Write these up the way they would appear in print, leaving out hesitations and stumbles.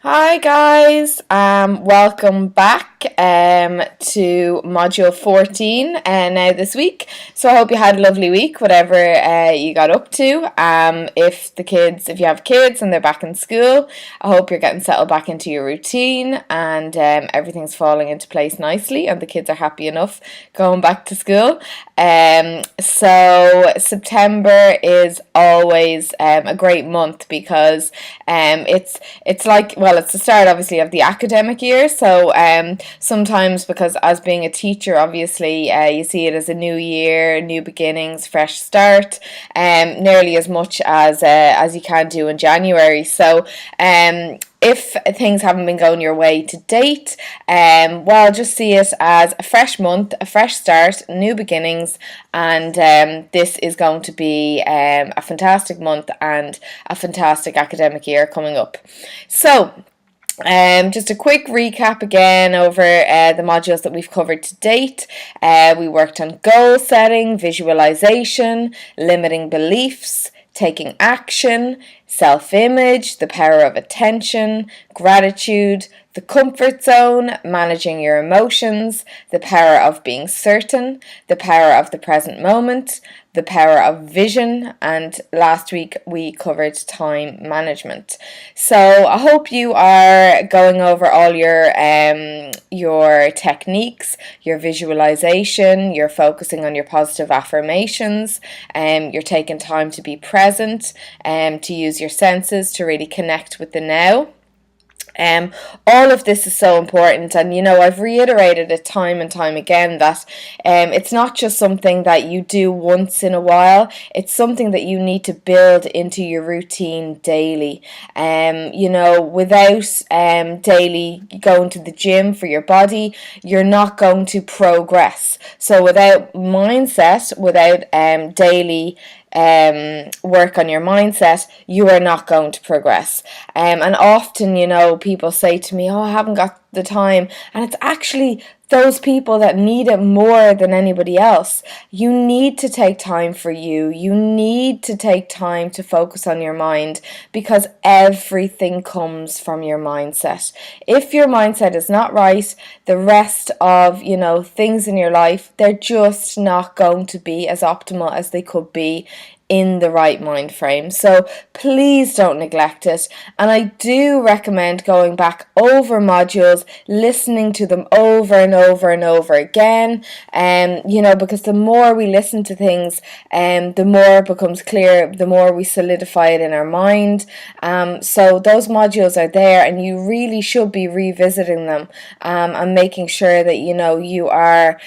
Hi guys, welcome back to module 14 now this week. So I hope you had a lovely week, whatever you got up to. If you have kids and they're back in school, I hope you're getting settled back into your routine and everything's falling into place nicely and the kids are happy enough going back to school. So September is always a great month because it's like, well, it's the start obviously of the academic year. So sometimes, because as being a teacher, obviously you see it as a new year, new beginnings, fresh start, nearly as much as you can do in January. So if things haven't been going your way to date, well, just see it as a fresh month, a fresh start, new beginnings, and this is going to be a fantastic month and a fantastic academic year coming up. So, just a quick recap again over the modules that we've covered to date. We worked on goal setting, visualization, limiting beliefs, taking action, self-image, the power of attention, gratitude, the comfort zone, managing your emotions, the power of being certain, the power of the present moment, the power of vision, and last week we covered time management. So I hope you are going over all your techniques, your visualization, you're focusing on your positive affirmations, you're taking time to be present, to use your senses to really connect with the now. All of this is so important, and I've reiterated it time and time again that it's not just something that you do once in a while, it's something that you need to build into your routine daily. Without daily going to the gym for your body, you're not going to progress. So without mindset, without daily work on your mindset, you are not going to progress. And often, people say to me, "Oh, I haven't got the time," and it's actually those people that need it more than anybody else. You need to take time for you. You need to take time to focus on your mind, because everything comes from your mindset. If your mindset is not right, the rest of, things in your life, they're just not going to be as optimal as they could be in the right mind frame. So please don't neglect it. And I do recommend going back over modules, listening to them over and over and over again. Because the more we listen to things, the more it becomes clear, the more we solidify it in our mind. So those modules are there, and you really should be revisiting them and making sure that you are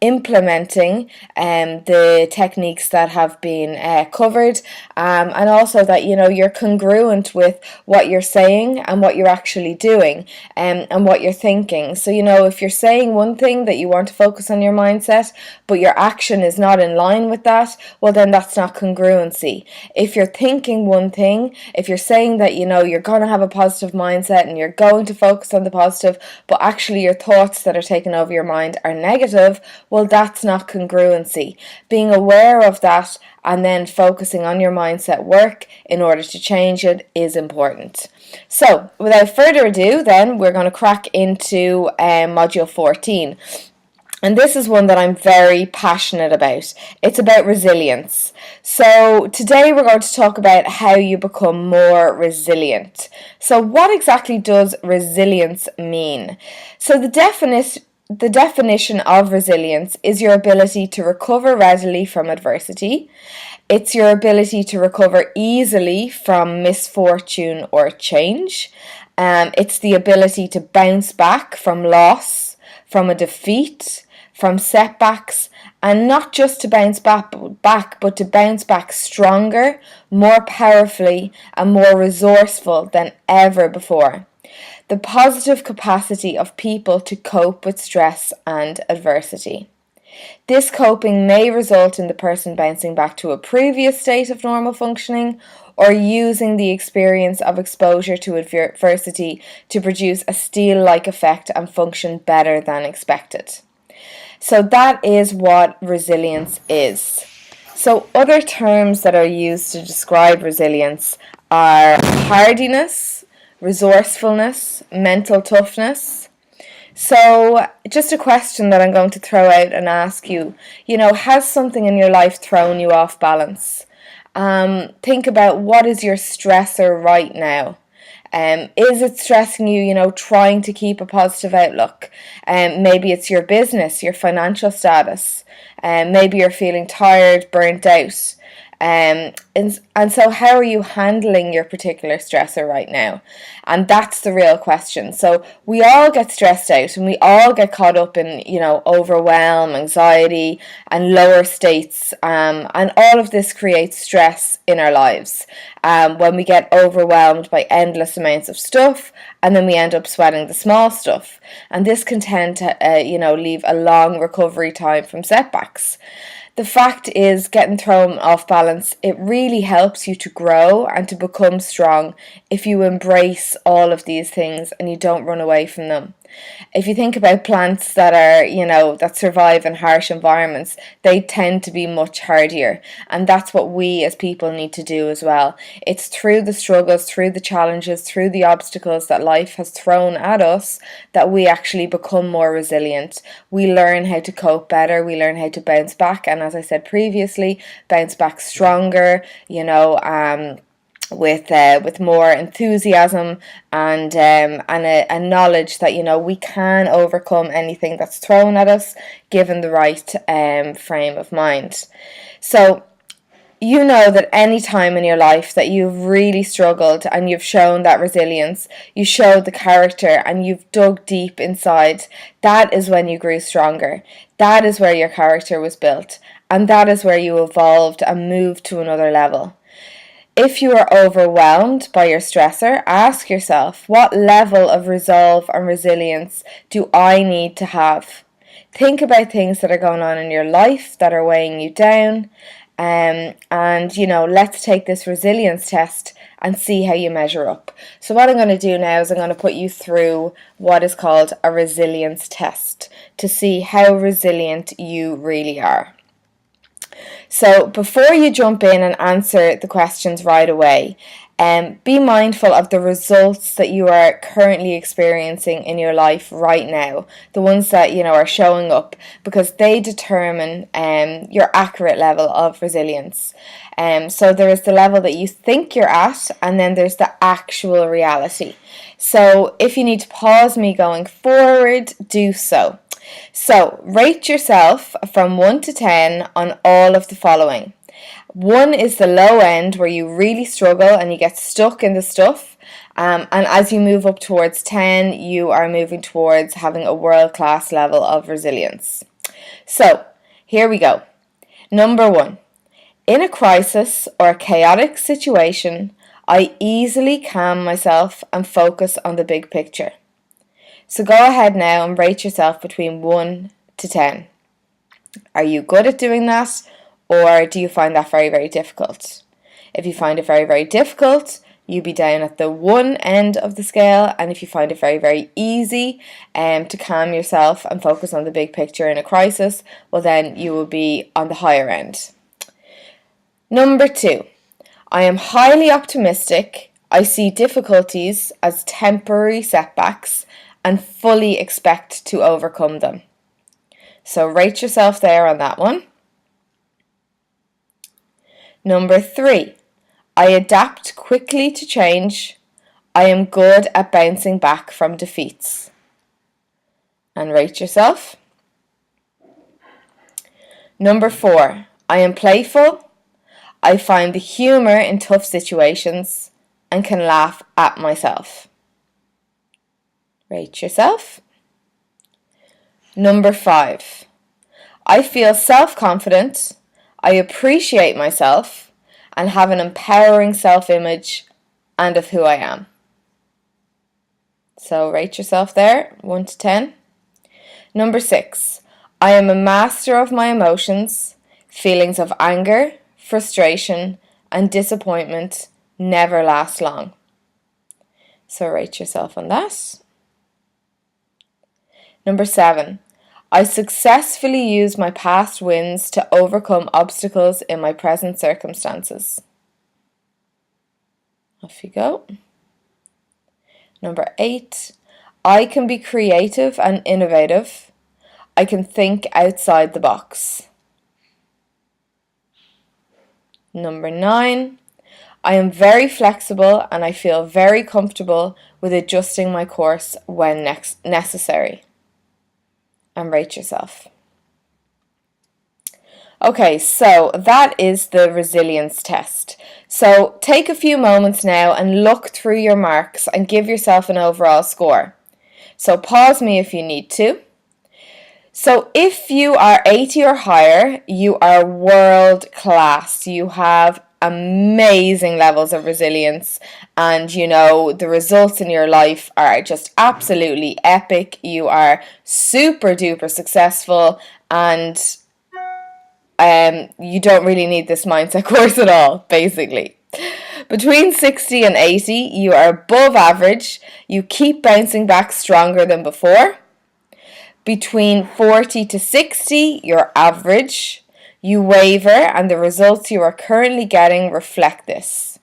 implementing the techniques that have been covered, and also that you're congruent with what you're saying and what you're actually doing, and what you're thinking. So if you're saying one thing, that you want to focus on your mindset, but your action is not in line with that, well, then that's not congruency. If you're thinking one thing, if you're saying that you're going to have a positive mindset and you're going to focus on the positive, but actually your thoughts that are taking over your mind are negative, well, that's not congruency. Being aware of that and then focusing on your mindset work in order to change it is important. So without further ado, then we're going to crack into module 14. And this is one that I'm very passionate about. It's about resilience. So today we're going to talk about how you become more resilient. So what exactly does resilience mean? So the definition of resilience is your ability to recover readily from adversity. It's your ability to recover easily from misfortune or change. It's the ability to bounce back from loss, from a defeat, from setbacks, and not just to bounce back, but to bounce back stronger, more powerfully, and more resourceful than ever before. The positive capacity of people to cope with stress and adversity. This coping may result in the person bouncing back to a previous state of normal functioning, or using the experience of exposure to adversity to produce a steel-like effect and function better than expected. So that is what resilience is. So other terms that are used to describe resilience are hardiness, resourcefulness, mental toughness. So, just a question that I'm going to throw out and ask you, has something in your life thrown you off balance? Think about, what is your stressor right now? Is it stressing you, trying to keep a positive outlook? Maybe it's your business, your financial status. Maybe you're feeling tired, burnt out. And so how are you handling your particular stressor right now? And that's the real question. So we all get stressed out and we all get caught up in, overwhelm, anxiety, and lower states. And all of this creates stress in our lives. When we get overwhelmed by endless amounts of stuff, and then we end up sweating the small stuff. And this can tend to, leave a long recovery time from setbacks. The fact is, getting thrown off balance, it really helps you to grow and to become strong if you embrace all of these things and you don't run away from them. If you think about plants that are, that survive in harsh environments, they tend to be much hardier. And that's what we as people need to do as well. It's through the struggles, through the challenges, through the obstacles that life has thrown at us that we actually become more resilient. We learn how to cope better, we learn how to bounce back, and as I said previously, bounce back stronger, with more enthusiasm and a knowledge that we can overcome anything that's thrown at us given the right frame of mind. So you know that any time in your life that you've really struggled and you've shown that resilience, you showed the character and you've dug deep inside, that is when you grew stronger. That is where your character was built, and that is where you evolved and moved to another level. If you are overwhelmed by your stressor, ask yourself, what level of resolve and resilience do I need to have? Think about things that are going on in your life that are weighing you down. And let's take this resilience test and see how you measure up. So what I'm going to do now is I'm going to put you through what is called a resilience test to see how resilient you really are. So before you jump in and answer the questions right away, be mindful of the results that you are currently experiencing in your life right now, the ones that are showing up, because they determine your accurate level of resilience. So there is the level that you think you're at, and then there's the actual reality. So if you need to pause me going forward, do so. So rate yourself from 1 to 10 on all of the following. 1 is the low end, where you really struggle and you get stuck in the stuff. And as you move up towards 10, you are moving towards having a world-class level of resilience. So here we go. Number 1. In a crisis or a chaotic situation, I easily calm myself and focus on the big picture. So go ahead now and rate yourself between 1 to 10. Are you good at doing that, or do you find that very, very difficult? If you find it very, very difficult, you'll be down at the 1 end of the scale, and if you find it very, very easy to calm yourself and focus on the big picture in a crisis, well then you will be on the higher end. Number 2, I am highly optimistic. I see difficulties as temporary setbacks and fully expect to overcome them. So rate yourself there on that one. Number 3, I adapt quickly to change. I am good at bouncing back from defeats. And rate yourself. Number 4, I am playful. I find the humour in tough situations and can laugh at myself. Rate yourself. Number 5, I feel self-confident, I appreciate myself, and have an empowering self-image and of who I am. So rate yourself there, 1 to 10. Number 6, I am a master of my emotions. Feelings of anger, frustration, and disappointment never last long. So rate yourself on that. Number 7, I successfully use my past wins to overcome obstacles in my present circumstances. Off you go. Number 8, I can be creative and innovative. I can think outside the box. Number 9, I am very flexible and I feel very comfortable with adjusting my course when necessary. And rate yourself. Okay, so that is the resilience test. So take a few moments now and look through your marks and give yourself an overall score. So pause me if you need to. So if you are 80 or higher, you are world class. You have amazing levels of resilience, and you know the results in your life are just absolutely epic. You are super duper successful, and you don't really need this mindset course at all, basically. Between 60 and 80, you are above average. You keep bouncing back stronger than before. Between 40 to 60, you're average. You waver, and the results you are currently getting reflect this.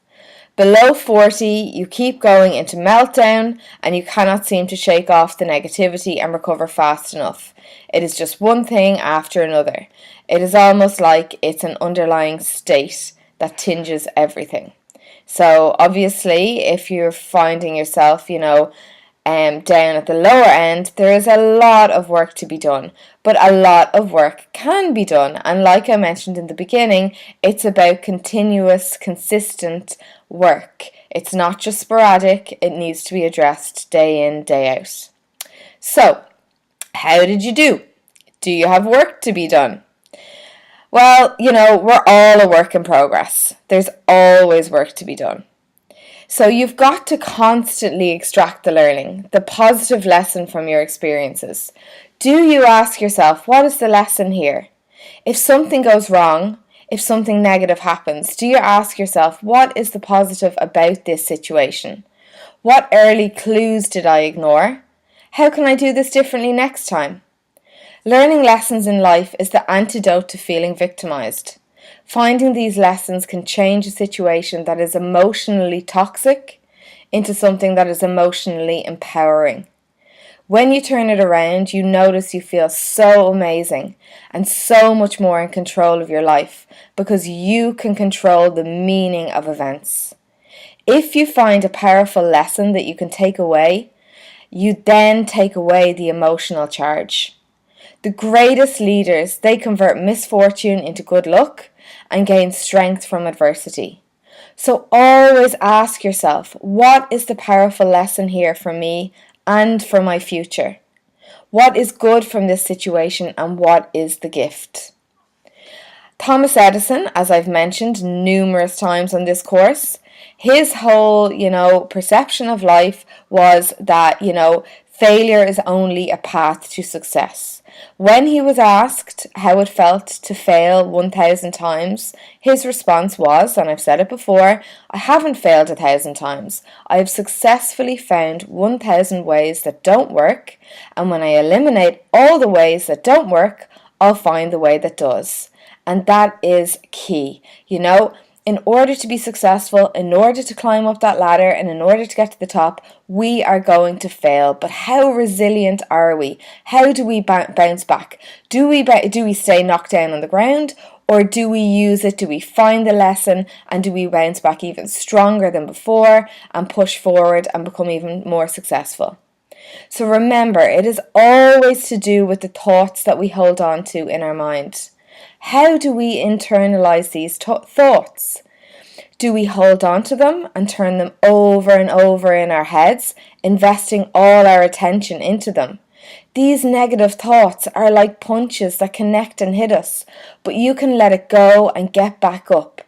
Below 40, you keep going into meltdown, and you cannot seem to shake off the negativity and recover fast enough. It is just one thing after another. It is almost like it's an underlying state that tinges everything. So obviously, if you're finding yourself, down at the lower end, there is a lot of work to be done, but a lot of work can be done. And like I mentioned in the beginning, it's about continuous, consistent work. It's not just sporadic, it needs to be addressed day in, day out. So, how did you do? Do you have work to be done? Well, we're all a work in progress. There's always work to be done. So you've got to constantly extract the learning, the positive lesson from your experiences. Do you ask yourself, what is the lesson here? If something goes wrong, if something negative happens, do you ask yourself, what is the positive about this situation? What early clues did I ignore? How can I do this differently next time? Learning lessons in life is the antidote to feeling victimized. Finding these lessons can change a situation that is emotionally toxic into something that is emotionally empowering. When you turn it around, you notice you feel so amazing and so much more in control of your life because you can control the meaning of events. If you find a powerful lesson that you can take away, you then take away the emotional charge. The greatest leaders, they convert misfortune into good luck and gain strength from adversity. So always ask yourself, what is the powerful lesson here for me and for my future? What is good from this situation and what is the gift? Thomas Edison, as I've mentioned numerous times on this course, his whole, perception of life was that, failure is only a path to success. When he was asked how it felt to fail 1,000 times, his response was, and I've said it before, I haven't failed 1,000 times. I have successfully found 1,000 ways that don't work, and when I eliminate all the ways that don't work, I'll find the way that does. And that is key. In order to be successful, in order to climb up that ladder, and in order to get to the top, we are going to fail. But how resilient are we? How do we bounce back? Do we stay knocked down on the ground, or do we use it? Do we find the lesson, and do we bounce back even stronger than before and push forward and become even more successful? So remember, it is always to do with the thoughts that we hold on to in our mind. How do we internalize these thoughts? Do we hold on to them and turn them over and over in our heads, investing all our attention into them? These negative thoughts are like punches that connect and hit us, but you can let it go and get back up.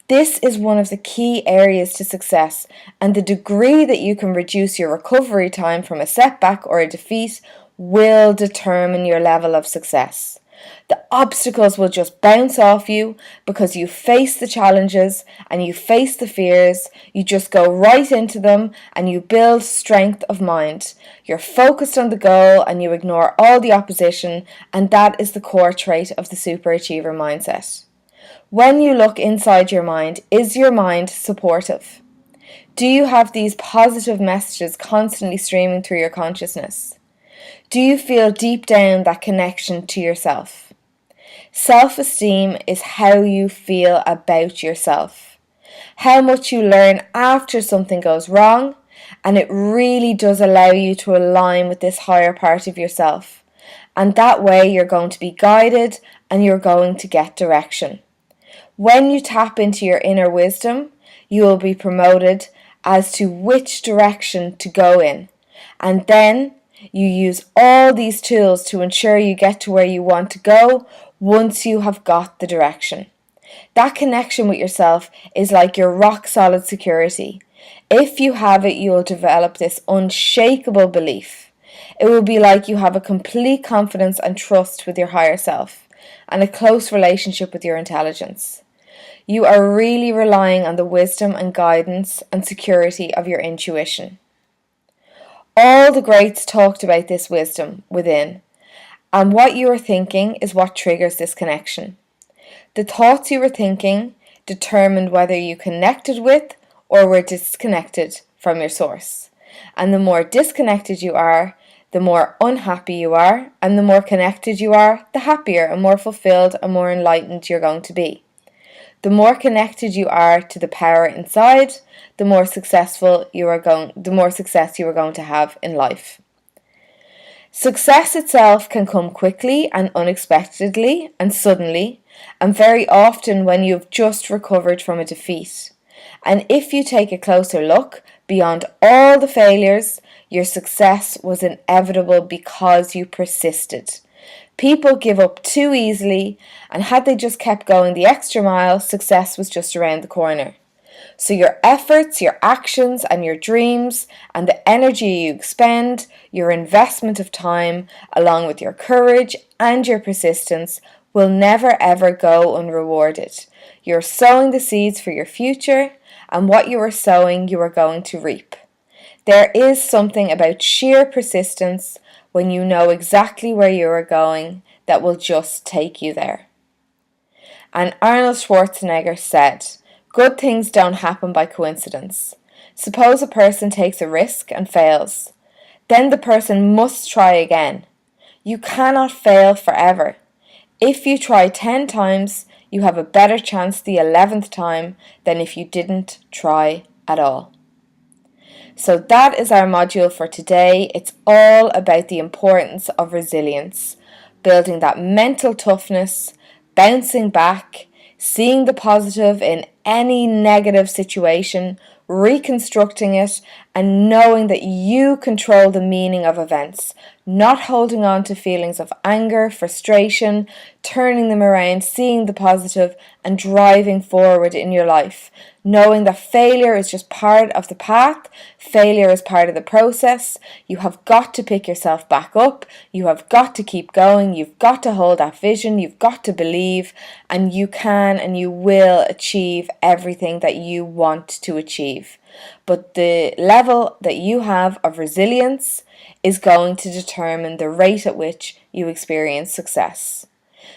This is one of the key areas to success, and the degree that you can reduce your recovery time from a setback or a defeat will determine your level of success. The obstacles will just bounce off you because you face the challenges and you face the fears. You just go right into them and you build strength of mind. You're focused on the goal and you ignore all the opposition, and that is the core trait of the superachiever mindset. When you look inside your mind, is your mind supportive? Do you have these positive messages constantly streaming through your consciousness? Do you feel deep down that connection to yourself? Self-esteem is how you feel about yourself, how much you learn after something goes wrong, and it really does allow you to align with this higher part of yourself. And that way you're going to be guided and you're going to get direction. When you tap into your inner wisdom, you will be promoted as to which direction to go in. And then you use all these tools to ensure you get to where you want to go once you have got the direction. That connection with yourself is like your rock solid security. If you have it, you will develop this unshakable belief. It will be like you have a complete confidence and trust with your higher self and a close relationship with your intelligence. You are really relying on the wisdom and guidance and security of your intuition. All the greats talked about this wisdom within, and what you are thinking is what triggers this connection. The thoughts you were thinking determined whether you connected with or were disconnected from your source. And the more disconnected you are, the more unhappy you are, and the more connected you are, the happier and more fulfilled and more enlightened you're going to be. The more connected you are to the power inside, the more success you are going to have in life. Success itself can come quickly and unexpectedly and suddenly, and very often when you've just recovered from a defeat. And if you take a closer look, beyond all the failures, your success was inevitable because you persisted. People give up too easily, and had they just kept going the extra mile, success was just around the corner. So your efforts, your actions, and your dreams, and the energy you expend, your investment of time, along with your courage and your persistence, will never ever go unrewarded. You're sowing the seeds for your future, and what you are sowing, you are going to reap. There is something about sheer persistence when you know exactly where you are going that will just take you there. And Arnold Schwarzenegger said, "Good things don't happen by coincidence. Suppose a person takes a risk and fails. Then the person must try again. You cannot fail forever. If you try 10 times, you have a better chance the 11th time than if you didn't try at all." So that is our module for today. It's all about the importance of resilience, building that mental toughness, bouncing back, seeing the positive in any negative situation, reconstructing it, and knowing that you control the meaning of events, not holding on to feelings of anger, frustration, turning them around, seeing the positive, and driving forward in your life, knowing that failure is just part of the path, failure is part of the process. You have got to pick yourself back up, you have got to keep going, you've got to hold that vision, you've got to believe, and you can and you will achieve everything that you want to achieve. But the level that you have of resilience is going to determine the rate at which you experience success.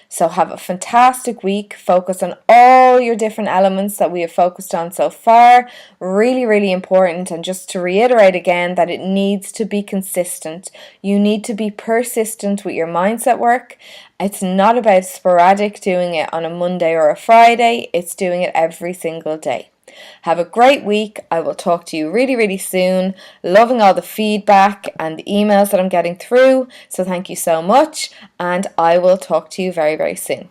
So have a fantastic week. Focus on all your different elements that we have focused on so far. Really, really important. And just to reiterate again that it needs to be consistent. You need to be persistent with your mindset work. It's not about sporadic doing it on a Monday or a Friday. It's doing it every single day. Have a great week. I will talk to you really, really soon. Loving all the feedback and the emails that I'm getting through. So thank you so much. And I will talk to you very, very soon.